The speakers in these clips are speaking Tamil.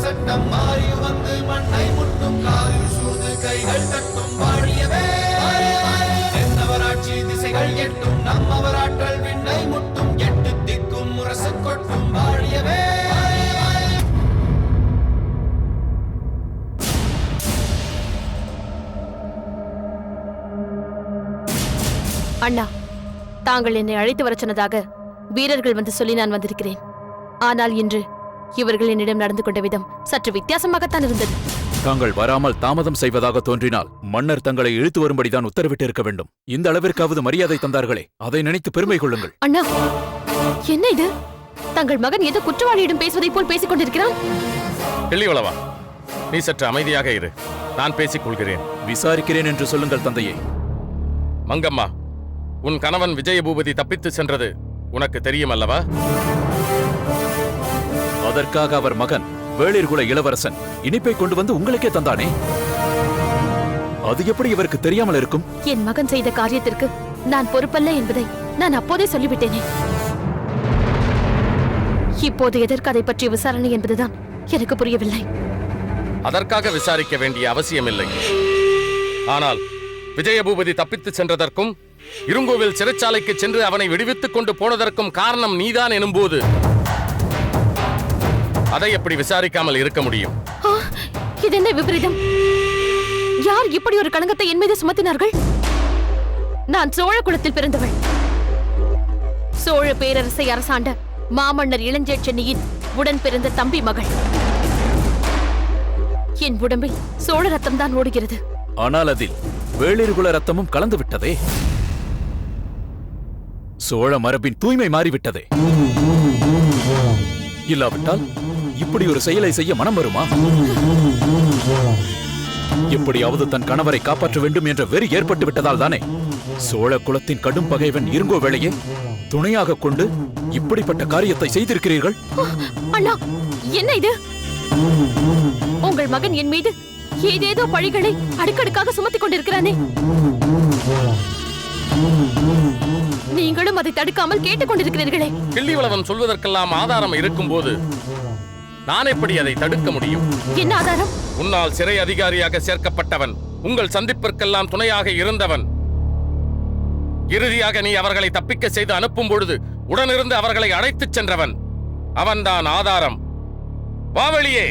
சட்டம் மாறி வந்து மண்ணை முட்டும் காலில் சூழ்ந்து கைகள் தட்டும் வாழியவே தென்னவராட்சி திசைகள் எட்டும் நம்மவராற்றல் விண்ணை முட்டும் எட்டு திக்கும் முரசு கொட்டும் வாழியவே. அண்ணா, தாங்கள் என்னை அழைத்து வரச் சொன்னதாக வீரர்கள் வந்து சொல்லி நான் வந்திருக்கிறேன். ஆனால் இன்று இவர்கள் என்னிடம் நடந்து கொண்ட விதம் சற்று வித்தியாசமாகத்தான் இருந்தது. தாங்கள் வராமல் தாமதம் செய்வதாக தோன்றினால் மன்னர் தங்களை இழுத்து வரும்படிதான் உத்தரவிட்டு இருக்க வேண்டும். இந்த அளவிற்காவது மரியாதை தந்தார்களே, அதை நினைத்து பெருமை கொள்ளுங்கள். அண்ணா, என்ன இது? தங்கள் மகன் ஏதோ குற்றவாளியிடம் பேசுவதை போல் பேசிக் கொண்டிருக்கிறான். கிள்ளிவளவா, நீ சற்று அமைதியாக இரு, நான் பேசிக் கொள்கிறேன். விசாரிக்கிறேன் என்று சொல்லுங்கள் தந்தையே. மங்கம்மா, உன் கணவன் விஜயபூபதி தப்பித்து சென்றது உனக்கு தெரியும் அல்லவா? அதற்காக அவர் மகன் வேளிர்குல இளவரசன் இனிப்பை கொண்டு வந்து உங்களுக்கே தந்தானே, அது எப்படி இவருக்கு தெரியாமல் இருக்கும்? என் மகன் செய்த காரியத்திற்கு நான் பொறுப்பல்ல என்பதை நான் அப்போதே சொல்லிவிட்டேனே. இப்போது எதற்கு அதை பற்றிய விசாரணை என்பதுதான் எனக்கு புரியவில்லை. அதற்காக விசாரிக்க வேண்டிய அவசியமில்லை. ஆனால் விஜயபூபதி தப்பித்து சென்றதற்கும் இருங்கோவில் சிறைச்சாலைக்கு சென்று அவனை விடுவித்துக் கொண்டு போனதற்கும் காரணம் நீதான் எனும்போது அதை எப்படி விசாரிக்காமல் இருக்க முடியும்? இது என்ன விபரீதம்? யார் இப்படி ஒரு களங்கத்தை என் மீது சுமத்தினார்கள்? நான் சோழ குலத்தில் பிறந்தவள். சோழ பேரரசை அரசாண்ட மாமன்னர் இளஞ்சே சென்னியின் உடன் பிறந்த தம்பி மகள். என் உடம்பில் சோழ ரத்தம் தான் ஓடுகிறது. ஆனால் அதில் வேளிர்குல ரத்தமும் கலந்து விட்டதே. சோழ மரபின் தூய்மை மாறிவிட்டதே. இல்லாவிட்டால் இப்படி ஒரு செயலை செய்ய மனம் வருமா? எப்படியாவது தன் கணவரை காப்பாற்ற வேண்டும் என்ற வெறி ஏற்பட்டு விட்டதால் தானே சோழ குலத்தின் கடும் பகைவன் இருங்கோவேளையே துணையாக கொண்டு இப்படிப்பட்ட காரியத்தை செய்திருக்கிறீர்கள். அண்ணா, என்ன இது? உங்கள் மகன் என் மீது ஏதேதோ பழிகளை அடுக்கடுக்காக சுமத்திக் கொண்டிருக்கிறானே. நீங்களும் அதை தடுக்காமல் கேட்டுக் கொண்டிருக்கிறீர்களே. கிள்ளிவளவன் சொல்வதற்கெல்லாம் ஆதாரம் இருக்கும் போது நான் எப்படி அதை தடுக்க முடியும்? என்ன ஆதாரம்? உன்னால் சிறை அதிகாரியாக சேர்க்கப்பட்டவன், உங்கள் சந்திப்பிற்கெல்லாம் துணையாக இருந்தவன், இறுதியாக நீ அவர்களை தப்பிக்க செய்து அனுப்பும் பொழுது உடனிருந்து அவர்களை அழைத்துச் சென்றவன், அவன்தான் ஆதாரம். வாவெளியே!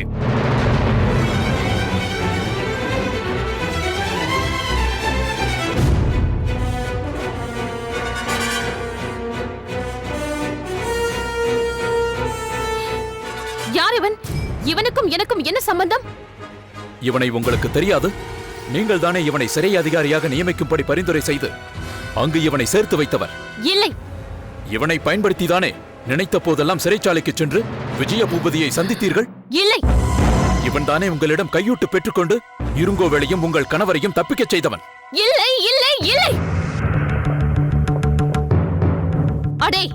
யார் இவன்? இவனுக்கும் எனக்கும் என்ன சம்பந்தம்? இவனை உங்களுக்கு தெரியாது? நீங்கள் தானே இவனை சிறை அதிகாரியாக நியமிக்கும்படி பரிந்துரை செய்து அங்கு இவனை சேர்த்து வைத்தவர். இல்லை. இவனை பயன்படுத்திதானே நினைத்த போதெல்லாம் சிறைச்சாலைக்கு சென்று விஜயபூபதியை சந்தித்தீர்கள். இல்லை. இவன் தானே உங்களிடம் கையூட்டு பெற்றுக்கொண்டு இருங்கோவேளையும் உங்கள் கணவரையும் தப்பிக்கச் செய்தவன். இல்லை, இல்லை, இல்லை. அடே,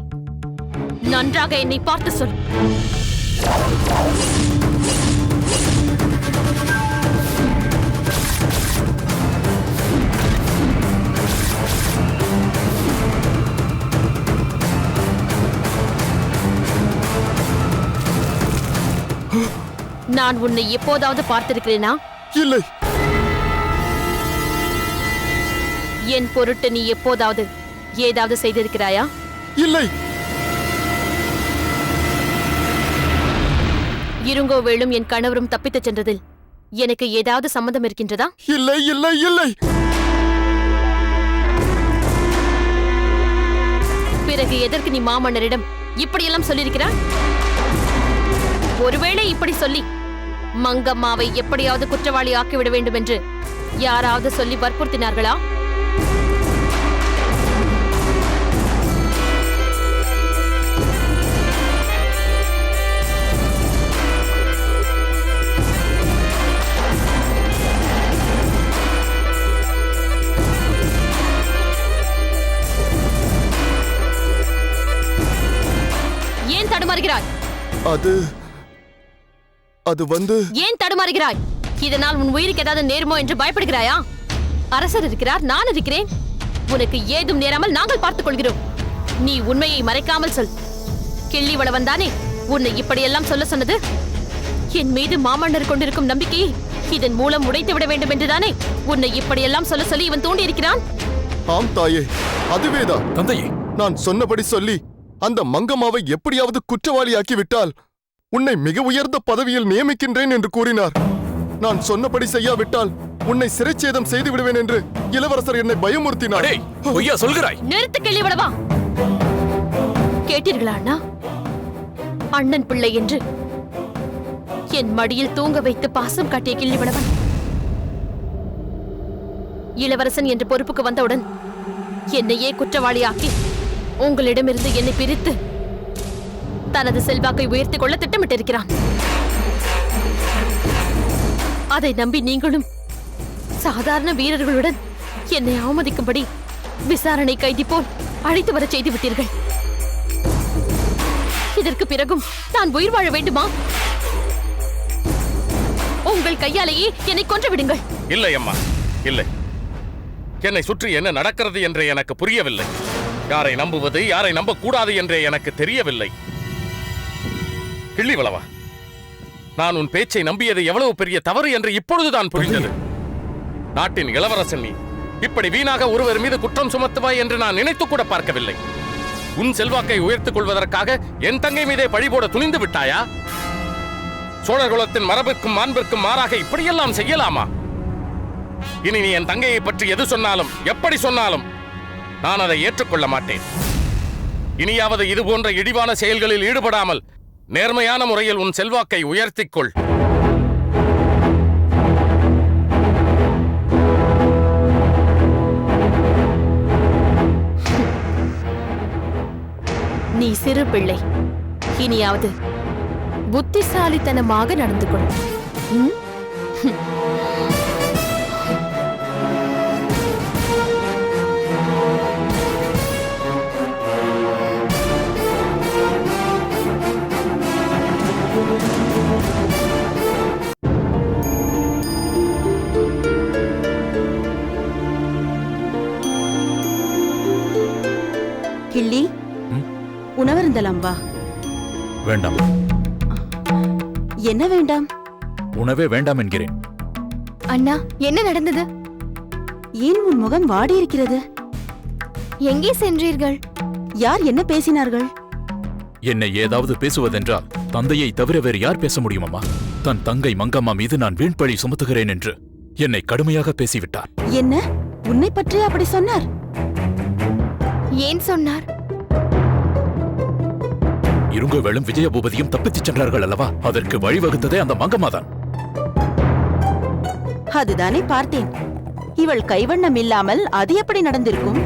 நன்றாக என்னை பார்த்து சொல். நான் உன்னை எப்போதாவது பார்த்திருக்கிறேனா? இல்லை. என் பொருட்டு நீ எப்போதாவது ஏதாவது செய்திருக்கிறாயா? இல்லை. இருங்கோவேளும் என் கணவரும் தப்பித்துச் சென்றதில் எனக்கு ஏதாவது சம்மதம் இருக்கின்றதா? இல்லை, இல்லை, இல்லை. பிறகு எதற்கு நீ மாமன்னரிடம் இப்படியெல்லாம் சொல்லியிருக்கிறாய்? ஒருவேளை இப்படி சொல்லி மங்கம்மாவை எப்படியாவது குற்றவாளி ஆக்கிவிட வேண்டும் என்று யாராவது சொல்லி வற்புறுத்தினார்களா? ஏன் தடுமாறுகிறாய்? அது ஏன் தடுமாறுகிறாய்? இதனால் உன் உயிருக்கு ஏதாவது நேருமோ என்று பயப்படுகிறாயா? அரசர் இருக்கிறார், நான் இருக்கிறேன். உனக்கு ஏதும் நேராமல் நாங்கள் பார்த்துக் கொள்கிறோம். நீ உண்மையை மறைக்காமல் சொல். கிள்ளிவளவன் தானே உன்னை இப்படியெல்லாம் சொல்ல சொன்னது? என் மீது மாமன்னர் கொண்டிருக்கும் நம்பிக்கையை இதன் மூலம் உடைத்து விட வேண்டும் என்றுதானே உன்னை இப்படியெல்லாம் சொல்ல சொல்லி இவன் தூண்டியிருக்கிறான். ஆம் தாயே, அதுவேதான். தந்தையே, நான் சொன்னபடி சொல்லி அந்த மங்கம்மாவை எப்படியாவது குற்றவாளியாக்கி விட்டால் உன்னை மிக உயர்ந்த பதவியில் நியமிக்கின்றேன் என்று கூறினார். நான் சொன்னபடி செய்யாவிட்டால் உன்னை சிறைச்சேதம் செய்து விடுவேன் என்று இளவரசர் என்னை பயமுறுத்தினார். அடே, பொய்யா சொல்கிறாய்? நிறுத்து கிள்ளிவிடவா. கேட்டீர்களா அண்ணா? அண்ணன் பிள்ளை என்று என் மடியில் தூங்க வைத்து பாசம் காட்டிய கிள்ளிவிடவன் இளவரசன் என்ற பொறுப்புக்கு வந்தவுடன் என்னையே குற்றவாளியாக்கி உங்களிடமிருந்து என்னை பிரித்து தனது செல்வாக்கை உயர்த்திக் கொள்ள திட்டமிட்டிருக்கிறான். அதை நம்பி நீங்களும் சாதாரண வீரர்களுடன் என்னை அவமதிக்கும்படி விசாரணை கைதி போல் அழைத்து வர செய்து விட்டீர்கள். இதற்கு பிறகும் நான் உயிர் வாழ வேண்டுமா? உங்கள் கையாலேயே என்னை கொன்று விடுங்கள். இல்லை அம்மா, இல்லை. என்னை சுற்றி என்ன நடக்கிறது என்றே எனக்கு புரியவில்லை. யாரை நம்புவது, யாரை நம்பக்கூடாது என்றே எனக்கு தெரியவில்லை. கிள்ளிவளவா, நான் உன் பேச்சை நம்பியது எவ்வளவு பெரிய தவறு என்று இப்பொழுதுதான் புரிந்தது. நாட்டின் இளவரசன் நீ இப்படி வீணாக ஒருவர் மீது குற்றம் சுமத்துவாய் என்று நான் நினைத்து கூட பார்க்கவில்லை. உன் செல்வாக்கை உயர்த்திக் கொள்வதற்காக என் தங்கை மீதே பழிபோட துணிந்து விட்டாயா? சோழர்குலத்தின் மரபிற்கும் மாண்பிற்கும் மாறாக இப்படியெல்லாம் செய்யலாமா? இனி நீ என் தங்கையை பற்றி எது சொன்னாலும், எப்படி சொன்னாலும் நான் அதை ஏற்றுக்கொள்ள மாட்டேன். இனியாவது இது போன்ற இழிவான செயல்களில் ஈடுபடாமல் நேர்மையான முறையில் உன் செல்வாக்கை உயர்த்திக் கொள். நீ சிறு பிள்ளை, இனியாவது புத்திசாலித்தனமாக நடந்து கொள். கிள்ளி, உணவருந்தலாம் வா. வேண்டாம். என்ன வேண்டாம்? உணவே வேண்டாம் என்கிறேன். அண்ணா, என்ன நடந்தது? ஏன் உன் முகம் வாடி இருக்கிறது? எங்கே சென்றீர்கள்? யார் என்ன பேசினார்கள்? என்னை ஏதாவது பேசுவதென்றால் தந்தையை தவிர வேறு யார் பேச முடியுமம்மா? தன் தங்கை மங்கம்மா மீது நான் வீண்பழி சுமத்துகிறேன் என்று என்னை கடுமையாக பேசிவிட்டார். என்ன, உன்னை பற்றி அப்படி சொன்னார்? ஏன் சொன்னார்? இருங்கோவேளும் விஜயபூபதியும் தப்பித்துச் சென்றார்கள் அல்லவா? அதற்கு வழிவகுத்ததே அந்த மங்கம்மாதான். அதுதானே பார்த்தேன். இவள் கைவண்ணம் இல்லாமல் அது எப்படி நடந்திருக்கும்?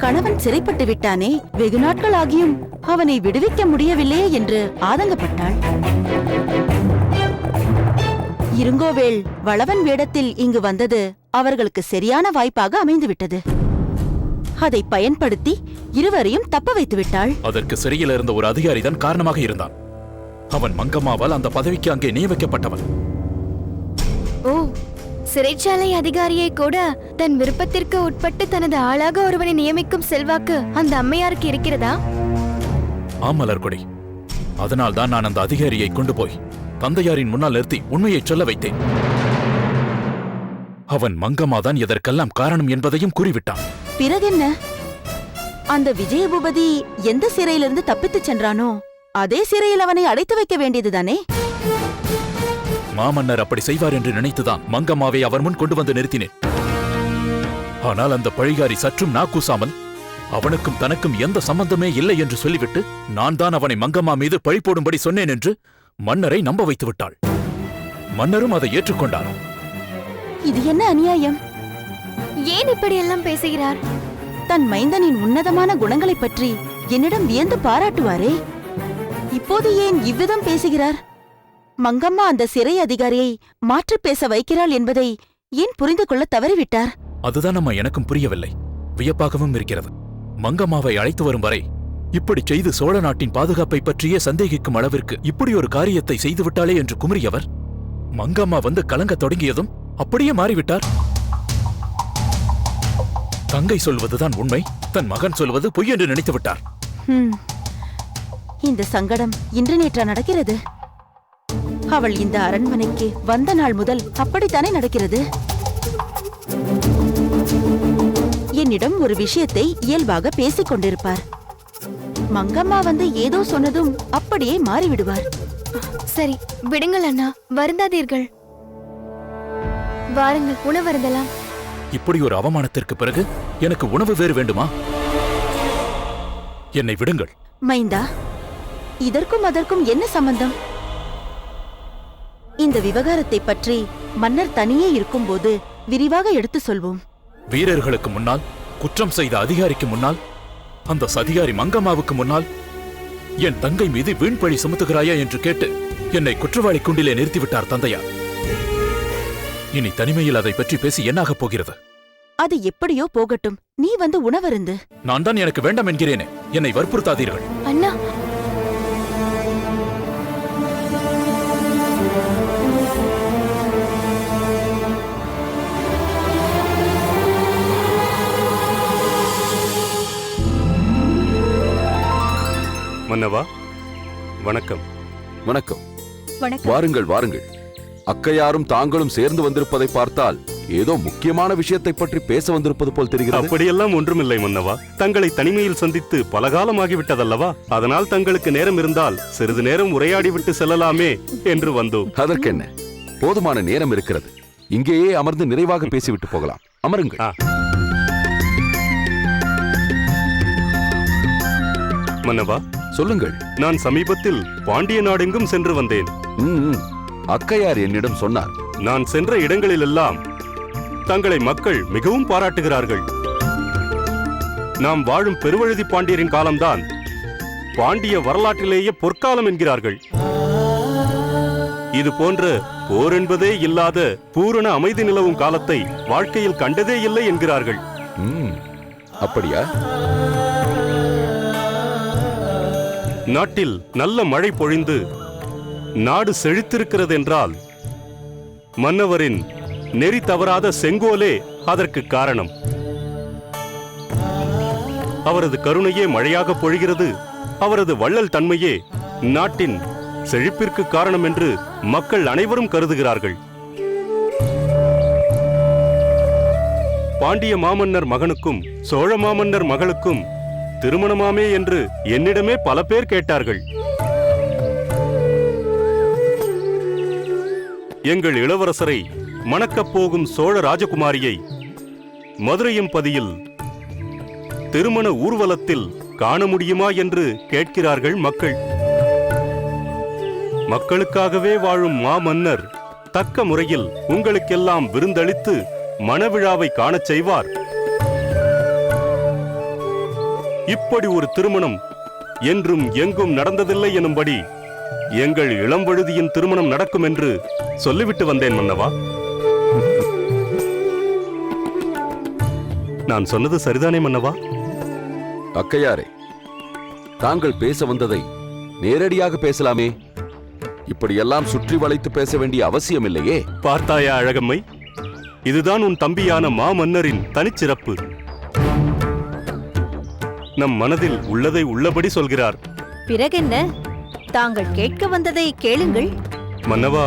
கணவன் சிறைப்பட்டு விட்டானே, வெகு நாட்கள் ஆகியும் அவனை விடுவிக்க முடியவில்லையே என்று ஆதங்கப்பட்டாள். இருங்கோவேள் வளவன் வேடத்தில் இங்கு வந்தது அவர்களுக்கு சரியான வாய்ப்பாக அமைந்துவிட்டது. அதை பயன்படுத்தி இருவரையும் தப்ப வைத்து விட்டாள். அதற்கு சிறையில் இருந்த ஒரு அதிகாரிதான் காரணமாக இருந்தான். அவன் மங்கம்மாவால் அந்த பதவிக்கு அங்கே நியமிக்கப்பட்டவன். ஓ, சிறைச்சாலை அதிகாரியை கூட தன் விருப்பத்திற்கு உட்பட்டு தனது ஆளாக ஒருவனை நியமிக்கும் செல்வாக்கு அந்த அம்மையாருக்கு இருக்கிறதா? ஆமலர்கொடி, அதனால்தான் நான் அந்த அதிகாரியை கொண்டு போய் தந்தையாரின் முன்னால் நிறுத்தி உண்மையை சொல்ல வைத்தேன். அவன் மங்கம்மாதான் இதற்கெல்லாம் காரணம் என்பதையும் கூறிவிட்டான். பிறகென்ன? அந்த விஜயபூபதி எந்த சிறையிலிருந்து தப்பித்துச் சென்றானோ அதே சிறையில் அவனை அடைத்து வைக்க வேண்டியதுதானே? மாமன்னர் அப்படி செய்வார் என்று நினைத்துதான் மங்கம்மாவை அவர் முன் கொண்டு வந்து நிறுத்தினேன். ஆனால் அந்த பழிகாரி சற்றும் நாக்கூசாமல் அவனுக்கும் தனக்கும் எந்த சம்பந்தமே இல்லை என்று சொல்லிவிட்டு நான் தான் அவனை மங்கம்மா மீது பழி போடும்படி சொன்னேன் என்று மன்னரை நம்ப வைத்து விட்டாள். மன்னரும் அதை ஏற்றுக்கொண்டார். இது என்ன அநியாயம்? ஏன் இப்படி எல்லாம் பேசுகிறார்? தன் மைந்தனின் உன்னதமான குணங்களைப் பற்றி என்னிடம் வியந்து பாராட்டுவாரே, இப்போது ஏன் இவ்விதம் பேசுகிறார்? மங்கம்மா அந்த சிறை அதிகாரியை மாற்றி பேச வைக்கிறாள் என்பதை ஏன் புரிந்து கொள்ள தவறிவிட்டார்? அதுதான் நம்ம எனக்கும் புரியவில்லை. வியப்பாகவும் இருக்கிறது. மங்கம்மாவை அழைத்து வரும் வரை இப்படி செய்து சோழ நாட்டின் பாதுகாப்பை பற்றியே சந்தேகிக்கும் அளவிற்கு இப்படி ஒரு காரியத்தை செய்துவிட்டாளே என்று குமரியவர் மங்கம்மா வந்து கலங்கத் தொடங்கியதும் அப்படியே மாறிவிட்டார். தங்கை சொல்வதுதான் உண்மை, தன் மகன் சொல்வது பொய் என்று நினைத்து விட்டார். இந்த சங்கடம் இன்று நேற்றா நடக்கிறது? அவள் இந்த அரண்மனைக்கு வந்த நாள் முதல் அப்படித்தானே நடக்கிறது. என்னிடம் ஒரு விஷயத்தை இயல்பாக பேசிக் கொண்டிருப்பார். மங்கம்மா வந்து ஏதோ சொன்னதும் அப்படியே மாறிவிடுவார். சரி விடுங்கள் அண்ணா, வருந்தாதீர்கள். வாருங்கள், உணவருந்தலாம். இப்படி ஒரு அவமானத்திற்கு பிறகு எனக்கு உணவு வேறு வேண்டுமா? என்னை விடுங்கள். மைந்தா, இதற்கும் அதற்கும் என்ன சம்பந்தம்? இந்த விவகாரத்தை பற்றி மன்னர் தனியே இருக்கும்போது விரிவாக எடுத்து சொல்வோம். வீரர்களுக்கு முன்னால், குற்றம் செய்த அதிகாரிக்கு முன்னால், அந்த சதிகாரி மங்கம்மாவுக்கு முன்னால் என் தங்கை மீது வீண்பழி சுமத்துகிறாயா என்று கேட்டு என்னை குற்றவாளி குண்டிலே நிறுத்திவிட்டார் தந்தையார். இனி தனிமையில் அதை பற்றி பேசி என்னாகப் போகிறது? அது எப்படியோ போகட்டும், நீ வந்து உணவருந்து. நான் தான் எனக்கு வேண்டாம் என்கிறேனே, என்னை வற்புறுத்தாதீர்கள். அண்ணா, மன்னவா, வணக்கம். வணக்கம். வாருங்கள் வாருங்கள். அக்கையாரும் தாங்களும் சேர்ந்து வந்திருப்பதை பார்த்தால் ஏதோ முக்கியமான விஷயத்தை பற்றி பேச வந்திருப்பது போல் தெரிகிறது. அப்படியெல்லாம் ஒன்றுமில்லை மன்னவா. தங்களை தனிமையில் சந்தித்து பல காலமாகிவிட்டதல்லவா, அதனால் தங்களுக்கு நேரம் இருந்தால் சிறிது நேரம் உரையாடிவிட்டு செல்லலாமே என்று வந்தோம். அதற்கென்ன, போதுமான நேரம் இருக்கிறது. இங்கேயே அமர்ந்து நிறைவாக பேசிவிட்டு போகலாம். அமருங்கள். மன்னவா, சொல்லுங்கள். நான் சமீபத்தில் பாண்டிய நாடெங்கும் சென்று வந்தேன். அக்கையார் என்னிடம் சொன்னார். நான் சென்ற இடங்களிலெல்லாம் தங்களை மக்கள் மிகவும் பாராட்டுகிறார்கள். நாம் வாழும் பெருவழுதி பாண்டியரின் காலம்தான் பாண்டிய வரலாற்றிலேயே பொற்காலம் என்கிறார்கள். இது போன்ற போர் என்பதே இல்லாத பூரண அமைதி நிலவும் காலத்தை வாழ்க்கையில் கண்டதே இல்லை என்கிறார்கள். அப்படியா? நாட்டில் நல்ல மழை பொழிந்து நாடு செழித்திருக்கிறது என்றால் மன்னவரின் நெறி தவறாத செங்கோலே அதற்கு காரணம். அவரது கருணையே மழையாக பொழிகிறது. அவரது வள்ளல் தன்மையே நாட்டின் செழிப்பிற்கு காரணம் என்று மக்கள் அனைவரும் கருதுகிறார்கள். பாண்டிய மாமன்னர் மகனுக்கும் சோழ மாமன்னர் மகளுக்கும் திருமணமாமே என்று என்னிடமே பல பேர் கேட்டார்கள். எங்கள் இளவரசரை மணக்கப் போகும் சோழ ராஜகுமாரியை மதுரையம்பதியில் திருமண ஊர்வலத்தில் காண முடியுமா என்று கேட்கிறார்கள் மக்கள். மக்களுக்காகவே வாழும் மாமன்னர் தக்க முறையில் உங்களுக்கெல்லாம் விருந்தளித்து மணவிழாவை காணச் செய்வார். இப்படி ஒரு திருமணம் என்றும் எங்கும் நடந்ததில்லை எனும்படி எங்கள் இளம்வழுதியின் திருமணம் நடக்கும் என்று சொல்லிவிட்டு வந்தேன் மன்னவா. நான் சொன்னது சரிதானே மன்னவா? அக்கையாரே, தாங்கள் பேச வந்ததை நேரடியாக பேசலாமே. இப்படியெல்லாம் சுற்றி வளைத்து பேச வேண்டிய அவசியம் இல்லையே. பார்த்தாயா அழகம்மை, இதுதான் உன் தம்பியான மாமன்னரின் தனிச்சிறப்பு. நம் மனதில் உள்ளதை உள்ளபடி சொல்கிறார். பிறகென்ன, தாங்கள் கேட்க வந்ததை கேளுங்கள். மன்னவா,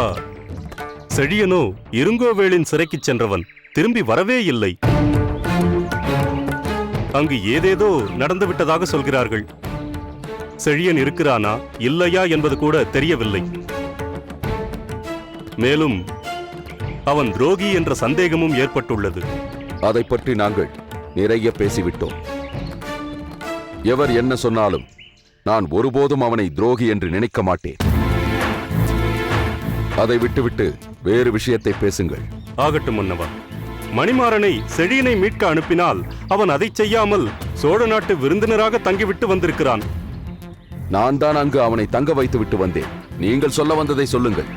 செழியனோ இருங்கோவேளின் சிறைக்குச் சென்றவன் திரும்பி வரவே இல்லை. அங்கு ஏதேதோ நடந்துவிட்டதாக சொல்கிறார்கள். செழியன் இருக்கிறானா இல்லையா என்பது கூட தெரியவில்லை. மேலும் அவன் துரோகி என்ற சந்தேகமும் ஏற்பட்டுள்ளது. அதை பற்றி நாங்கள் நிறைய பேசிவிட்டோம். எவர் என்ன சொன்னாலும் நான் ஒருபோதும் அவனை துரோகி என்று நினைக்க மாட்டேன். அதை விட்டுவிட்டு வேறு விஷயத்தை பேசுங்கள். ஆகட்டும் மன்னவா. மணிமாறனை செழியனை மீட்க அனுப்பினால் அவன் அதை செய்யாமல் சோழ நாட்டு விருந்தினராக தங்கிவிட்டு வந்திருக்கிறான். நான் தான் அங்கு அவனை தங்க வைத்து விட்டு வந்தேன். நீங்கள் சொல்ல வந்ததை சொல்லுங்கள்.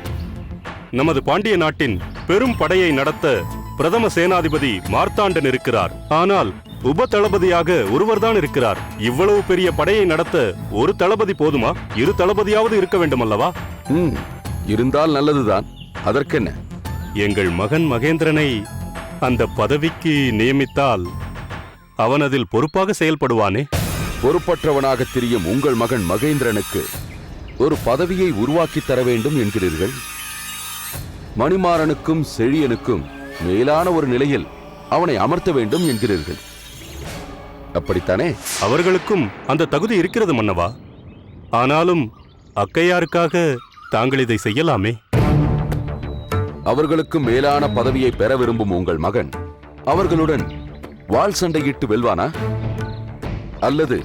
நமது பாண்டிய நாட்டின் பெரும் படையை நடத்த பிரதம சேனாதிபதி மார்த்தாண்டன் இருக்கிறார். ஆனால் உப தளபதியாக ஒருவர்தான் இருக்கிறார். இவ்வளவு பெரிய படையை நடத்த ஒரு தளபதி போதுமா? இரு தளபதியாவது இருக்க வேண்டும் அல்லவா? இருந்தால் நல்லதுதான். அதற்கென்ன? எங்கள் மகன் மகேந்திரனை அந்த பதவிக்கு நியமித்தால் அவன் அதில் பொறுப்பாக செயல்படுவானே. பொறுப்பற்றவனாக திரியும் உங்கள் மகன் மகேந்திரனுக்கு ஒரு பதவியை உருவாக்கி தர வேண்டும் என்கிறீர்கள். மணிமாறனுக்கும் செழியனுக்கும் மேலான ஒரு நிலையில் அவனை அமர்த்த வேண்டும் என்கிறீர்கள். அப்படித்தானே? அவர்களுக்கும் அந்த தகுதி இருக்கிறது மன்னவா. ஆனாலும் அக்கையாருக்காக தாங்கள் இதை செய்யலாமே. அவர்களுக்கு மேலான பதவியை பெற விரும்பும் உங்கள் மகன் அவர்களுடன் வாள் சண்டையிட்டு வெல்வானா? அல்லது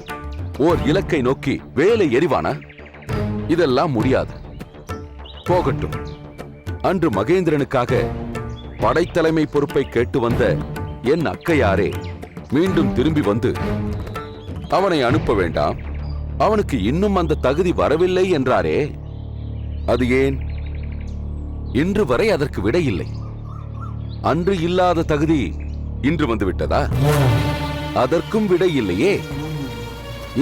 ஓர் இலக்கை நோக்கி வேலை எறிவானா? இதெல்லாம் முடியாது. போகட்டும். அன்று மகேந்திரனுக்காக படைத்தலைமை பொறுப்பை கேட்டு வந்த என் அக்கையாரே மீண்டும் திரும்பி வந்து அவனை அனுப்ப வேண்டாம், அவனுக்கு இன்னும் அந்த தகுதி வரவில்லை என்றாரே. அது ஏன்? இன்று வரை அதற்கு விடை இல்லை. அன்று இல்லாத தகுதி இன்று வந்துவிட்டதா? அதற்கும் விடை இல்லையே.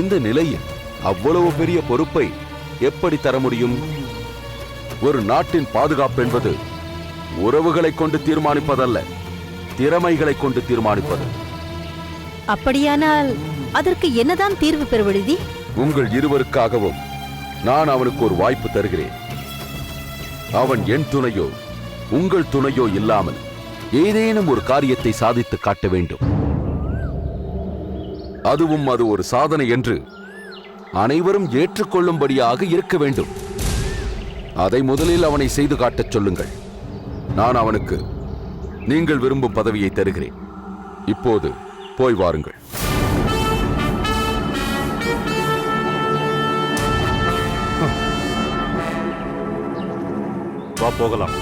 இந்த நிலையில் அவ்வளவு பெரிய பொறுப்பை எப்படி தர முடியும்? ஒரு நாட்டின் பாதுகாப்பு என்பது உறவுகளை கொண்டு தீர்மானிப்பதல்ல, திறமைகளை கொண்டு தீர்மானிப்பது. அப்படியானால் அதற்கு என்னதான் தீர்வு பெறுவழுதி? உங்கள் இருவருக்காகவும் நான் அவனுக்கு ஒரு வாய்ப்பு தருகிறேன். அவன் என் துணையோ உங்கள் துணையோ இல்லாமல் ஏதேனும் ஒரு காரியத்தை சாதித்து காட்ட வேண்டும். அதுவும் அது ஒரு சாதனை என்று அனைவரும் ஏற்றுக்கொள்ளும்படியாக இருக்க வேண்டும். அதை முதலில் அவனை செய்து காட்டச் சொல்லுங்கள். நான் அவனுக்கு நீங்கள் விரும்பும் பதவியை தருகிறேன். இப்போது போய் வாருங்கள். வா போகலாம்.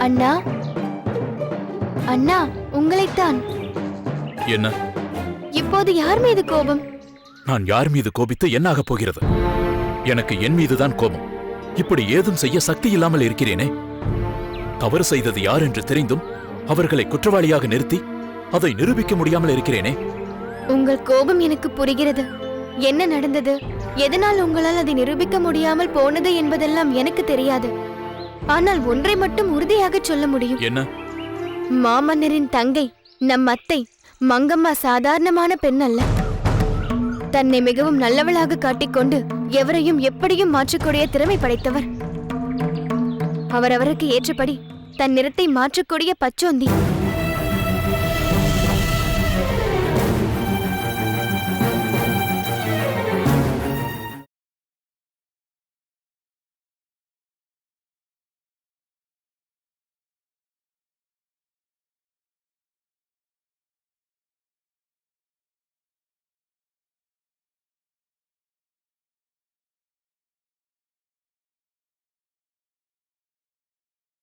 அண்ணா, அண்ணா, உங்களைத்தான். என்ன? இப்போது யார் மீது கோபம்? நான் யார் மீது கோபித்து என்னாகப் போகிறது? எனக்கு என் மீதுதான் கோபம். இப்படி ஏதும் செய்ய சக்தி இல்லாமல் இருக்கிறேனே. தவறு செய்தது யார் என்று தெரிந்தும் அவர்களை குற்றவாளியாக நிறுத்தி அதை நிரூபிக்க முடியாமல் இருக்கிறேனே. உங்கள் கோபம் எனக்கு புரிகிறது. என்ன நடந்தது, எதனால் உங்களால் அதை நிரூபிக்க முடியாமல் போனது என்பதெல்லாம் எனக்கு தெரியாது. ஆனால் ஒன்றை மட்டும் உறுதியாக சொல்ல முடியும். என்ன? மாமன்னரின் தங்கை நம் அத்தை மங்கம்மா சாதாரணமான பெண் அல்ல. தன்னை மிகவும் நல்லவளாக காட்டிக்கொண்டு எவரையும் எப்படியும் மாற்றக்கூடிய திறமை படைத்தவர். அவரவருக்கு ஏற்றபடி தன் நிறத்தை மாற்றக்கூடிய பச்சோந்தி.